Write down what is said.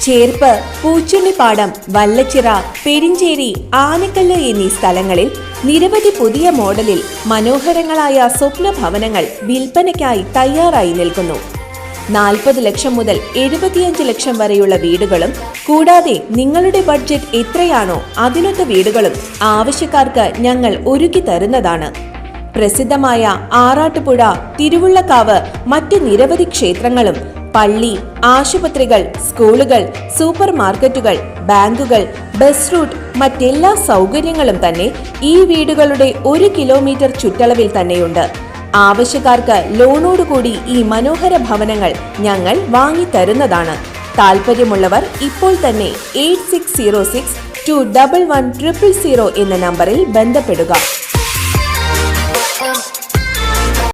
ചേർപ്പ്, പൂച്ചുണ്ണിപ്പാടം, വല്ലച്ചിറ, പെരിഞ്ചേരി, ആനക്കല്ല് എന്നീ സ്ഥലങ്ങളിൽ നിരവധി പുതിയ മോഡലിൽ മനോഹരങ്ങളായ സ്വപ്ന ഭവനങ്ങൾ വിൽപ്പനയ്ക്കായി തയ്യാറായി നിൽക്കുന്നു. 40 ലക്ഷം മുതൽ 75 ലക്ഷം വരെയുള്ള വീടുകളും കൂടാതെ നിങ്ങളുടെ ബഡ്ജറ്റ് എത്രയാണോ അതിനൊത്ത വീടുകളും ആവശ്യക്കാർക്ക് ഞങ്ങൾ ഒരുക്കി തരുന്നതാണ്. പ്രസിദ്ധമായ ആറാട്ടുപുഴ, തിരുവുള്ളക്കാവ്, മറ്റ് നിരവധി ക്ഷേത്രങ്ങളും പള്ളി, ആശുപത്രികൾ, സ്കൂളുകൾ, സൂപ്പർ മാർക്കറ്റുകൾ, ബാങ്കുകൾ, ബസ് റൂട്ട്, മറ്റെല്ലാ സൗകര്യങ്ങളും തന്നെ ഈ വീടുകളുടെ 1 കിലോമീറ്റർ ചുറ്റളവിൽ തന്നെയുണ്ട്. ആവശ്യക്കാർക്ക് ലോണോടുകൂടി ഈ മനോഹര ഭവനങ്ങൾ ഞങ്ങൾ വാങ്ങിത്തരുന്നതാണ്. താൽപ്പര്യമുള്ളവർ ഇപ്പോൾ തന്നെ 8606 211 000 എന്ന നമ്പറിൽ ബന്ധപ്പെടുക.